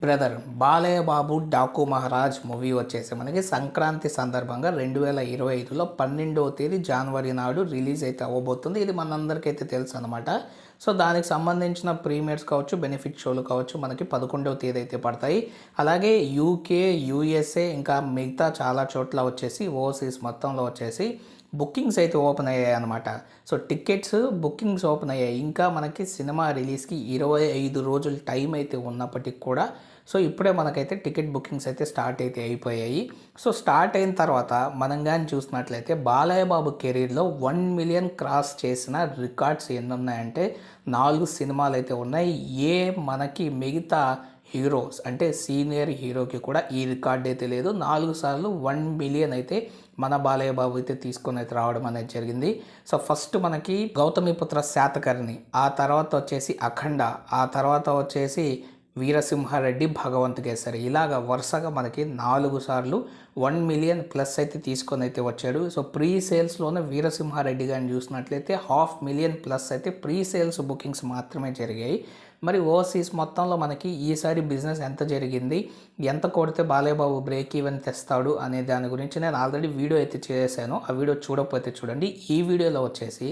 Brother Balayya Babu Daaku Maharaj movie వచ్చేసి మనకి సంక్రాంతి సందర్భంగా 2025లో 12వ తేదీ జనవరి నాడు రిలీజ్ అయితే అవ్వబోతుంది. ఇది మనందరికైతే తెలుసు అనమాట. సో దానికి సంబంధించిన ప్రీమియర్స్ కావచ్చు, బెనిఫిట్ షోలు కావచ్చు మనకి 11వ తేదీ అయితే పడతాయి. అలాగే యూకే, యూఎస్ఏ ఇంకా మిగతా చాలా చోట్ల వచ్చేసి ఓవర్సీస్ మొత్తంలో వచ్చేసి బుకింగ్స్ అయితే ఓపెన్ అయ్యాయి అనమాట. సో టికెట్స్ బుకింగ్స్ ఓపెన్ అయ్యాయి. ఇంకా మనకి సినిమా రిలీజ్కి 25 రోజులు టైం అయితే ఉన్నప్పటికి కూడా సో ఇప్పుడే మనకైతే టికెట్ బుకింగ్స్ అయితే స్టార్ట్ అయితే అయిపోయాయి. సో స్టార్ట్ అయిన తర్వాత మనం కానీ చూసినట్లయితే బాలయ్య బాబు కెరీర్లో 1 మిలియన్ క్రాస్ చేసిన రికార్డ్స్ ఎన్ని ఉన్నాయంటే 4 సినిమాలు అయితే ఉన్నాయి. మనకి మిగతా హీరోస్ అంటే సీనియర్ హీరోకి కూడా ఈ రికార్డ్ అయితే లేదు. 4 సార్లు 1 మిలియన్ అయితే మన బాలయ్య బాబు అయితే తీసుకొని అయితే రావడం అనేది జరిగింది. సో ఫస్ట్ మనకి గౌతమిపుత్ర శాతకర్ణి, ఆ తర్వాత వచ్చేసి అఖండ, ఆ తర్వాత వచ్చేసి వీరసింహారెడ్డి, భగవంత్ కేసరి, ఇలాగ వరుసగా మనకి 4 సార్లు 1 మిలియన్ ప్లస్ అయితే తీసుకొని అయితే వచ్చాడు. సో ప్రీ సేల్స్లోనే వీరసింహారెడ్డి గారిని చూసినట్లయితే 500,000 ప్లస్ అయితే ప్రీ సేల్స్ బుకింగ్స్ మాత్రమే జరిగాయి. మరి ఓవర్సీస్ మొత్తంలో మనకి ఈసారి బిజినెస్ ఎంత జరిగింది, ఎంత కొడితే బాలయ్య బాబు బ్రేక్ ఈవెన్ తెస్తాడు అనే దాని గురించి నేను ఆల్రెడీ వీడియో అయితే చేశాను. ఆ వీడియో చూడకపోతే చూడండి. ఈ వీడియోలో వచ్చేసి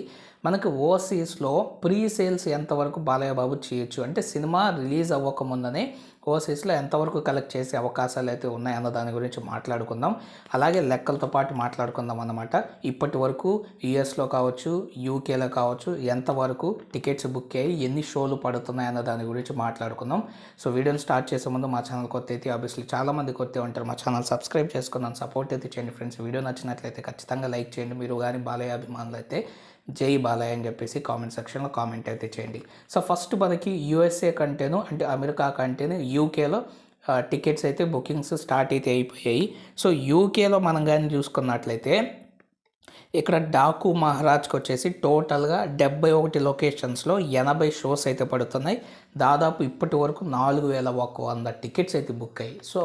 మనకి ఓవర్సీస్లో ప్రీ సేల్స్ ఎంతవరకు బాలయ్య బాబు చేయొచ్చు అంటే సినిమా రిలీజ్ అవ్వకముందనే ఓవర్సీస్లో ఎంతవరకు కలెక్ట్ చేసే అవకాశాలు అయితే ఉన్నాయన్న దాని గురించి మాట్లాడుకుందాం. అలాగే లెక్కలతో పాటు మాట్లాడుకుందాం అన్నమాట. ఇప్పటి వరకు యూఎస్లో కావచ్చు, యూకేలో కావచ్చు ఎంతవరకు టికెట్స్ బుక్ అయ్యి ఎన్ని షోలు పడుతున్నాయి అన్న దాని గురించి మాట్లాడుకుందాం. సో వీడియోని స్టార్ట్ చేసే ముందు మా ఛానల్ కొత్త అయితే ఆబ్వియస్లీ చాలామంది కొత్త ఉంటారు. మా ఛానల్ సబ్స్క్రైబ్ చేసుకున్నాను, సపోర్ట్ అయితే చేయండి ఫ్రెండ్స్. వీడియో నచ్చినట్లయితే ఖచ్చితంగా లైక్ చేయండి. మీరు కానీ బాలయ్య అభిమానులు అయితే జై బాలయ్య అని చెప్పేసి కామెంట్ సెక్షన్లో కామెంట్ అయితే చేయండి. సో ఫస్ట్ మనకి యూఎస్ఏ కంటేను అంటే అమెరికా కంటేను యూకేలో టికెట్స్ అయితే బుకింగ్స్ స్టార్ట్ అయితే అయిపోయాయి. సో యూకేలో మనం కానీ చూసుకున్నట్లయితే ఇక్కడ డాకు మహారాజ్కి వచ్చేసి టోటల్గా 71 లొకేషన్స్లో 80 షోస్ అయితే పడుతున్నాయి. దాదాపు ఇప్పటి వరకు 4,100 టికెట్స్ అయితే బుక్ అయ్యాయి. సో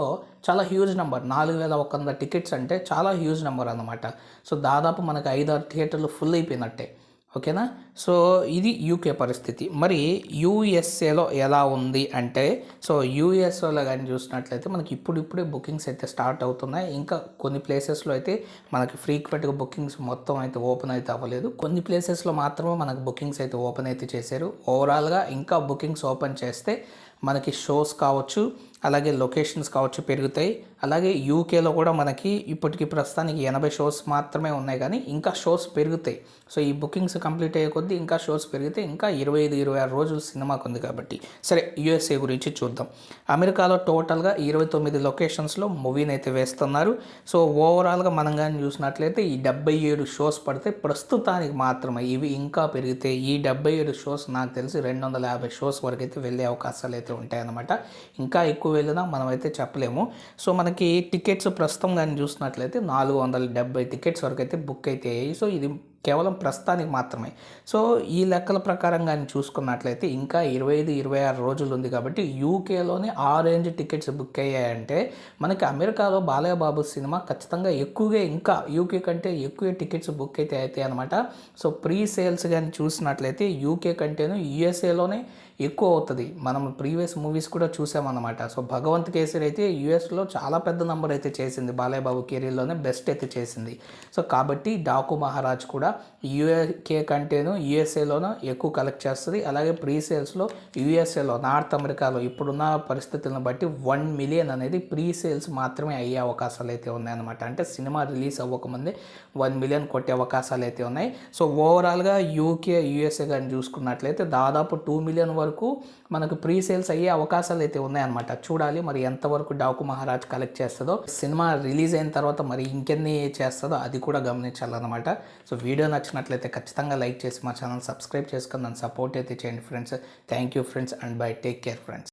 చాలా హ్యూజ్ నెంబర్. 4,100 టికెట్స్ అంటే చాలా హ్యూజ్ నెంబర్ అన్నమాట. సో దాదాపు మనకు 5-6 థియేటర్లు ఫుల్ అయిపోయినట్టే. ఓకేనా. సో ఇది యూకే పరిస్థితి. మరి యూఎస్ఏలో ఎలా ఉంది అంటే సో యూఎస్ఏలో కానీ చూసినట్లయితే మనకి ఇప్పుడిప్పుడే బుకింగ్స్ అయితే స్టార్ట్ అవుతున్నాయి. ఇంకా కొన్ని ప్లేసెస్లో అయితే మనకి ఫ్రీక్వెంట్గా బుకింగ్స్ మొత్తం అయితే ఓపెన్ అయితే అవ్వలేదు. కొన్ని ప్లేసెస్లో మాత్రమే మనకు బుకింగ్స్ అయితే ఓపెన్ అయితే చేశారు. ఓవరాల్గా ఇంకా బుకింగ్స్ ఓపెన్ చేస్తే మనకి షోస్ కావచ్చు, అలాగే లొకేషన్స్ కావచ్చు పెరుగుతాయి. అలాగే యూకేలో కూడా మనకి ఇప్పటికి ప్రస్తుతానికి 80 షోస్ మాత్రమే ఉన్నాయి, కానీ ఇంకా షోస్ పెరుగుతాయి. సో ఈ బుకింగ్స్ కంప్లీట్ అయ్యే కొద్దీ ఇంకా షోస్ పెరిగితే ఇంకా 25-26 రోజులు సినిమాకు ఉంది కాబట్టి. సరే యూఎస్ఏ గురించి చూద్దాం. అమెరికాలో టోటల్గా 29 లొకేషన్స్లో మూవీని అయితే వేస్తున్నారు. సో ఓవరాల్గా మనం కానీ చూసినట్లయితే ఈ 77 షోస్ పడితే ప్రస్తుతానికి మాత్రమే. ఇవి ఇంకా పెరిగితే ఈ 77 షోస్ నాకు తెలిసి 250 షోస్ వరకు అయితే వెళ్ళే అవకాశాలు అయితే ఉంటాయన్నమాట. ఇంకా ఎక్కువ వెళ్ళినా మనం అయితే చెప్పలేము. సో మనకి టికెట్స్ ప్రస్తుతం కానీ చూసినట్లయితే 470 టికెట్స్ వరకు అయితే బుక్ అయితే అయ్యాయి. సో ఇది కేవలం ప్రస్తుతానికి మాత్రమే. సో ఈ లెక్కల ప్రకారం కానీ చూసుకున్నట్లయితే ఇంకా 25-26 రోజులు ఉంది కాబట్టి యూకేలోనే ఆ రేంజ్ టికెట్స్ బుక్ అయ్యాయంటే మనకి అమెరికాలో బాలయ్య బాబు సినిమా ఖచ్చితంగా ఎక్కువగా ఇంకా యూకే కంటే ఎక్కువ టికెట్స్ బుక్ అయితే అవుతాయి అనమాట. సో ప్రీ సేల్స్ కానీ చూసినట్లయితే యూకే కంటేను యూఎస్ఏలోనే ఎక్కువ అవుతుంది. మనం ప్రీవియస్ మూవీస్ కూడా చూసామన్నమాట. సో భగవంత్ కేసరి అయితే యూఎస్లో చాలా పెద్ద నెంబర్ అయితే చేసింది. బాలయ్య బాబు కెరీర్లోనే బెస్ట్ అయితే చేసింది. సో కాబట్టి డాకు మహారాజ్ కూడా యూకే కంటేను యూఎస్ఏలోనూ ఎక్కువ కలెక్ట్ చేస్తుంది. అలాగే ప్రీ సేల్స్లో యూఎస్ఏలో నార్త్ అమెరికాలో ఇప్పుడున్న పరిస్థితులను బట్టి 1 మిలియన్ అనేది ప్రీ సేల్స్ మాత్రమే అయ్యే అవకాశాలు అయితే ఉన్నాయన్నమాట. అంటే సినిమా రిలీజ్ అవ్వకముందే 1 మిలియన్ కొట్టే అవకాశాలు అయితే ఉన్నాయి. సో ఓవరాల్గా యూకే, యూఎస్ఏ కానీ చూసుకున్నట్లయితే దాదాపు 2 మిలియన్ వరకు మనకు ప్రీ సేల్స్ అయ్యే అవకాశాలు అయితే ఉన్నాయన్నమాట. చూడాలి మరి ఎంతవరకు డాకు మహారాజ్ కలెక్ట్ చేస్తుందో. సినిమా రిలీజ్ అయిన తర్వాత మరి ఇంకెన్ని చేస్తుందో అది కూడా గమనించాలన్నమాట. సో వీడియో నచ్చినట్లయితే ఖచ్చితంగా లైక్ చేసి మా ఛానల్ సబ్స్క్రైబ్ చేసుకుని నన్ను సపోర్ట్ అయితే చేయండి friends. Thank you friends and by. Take care friends.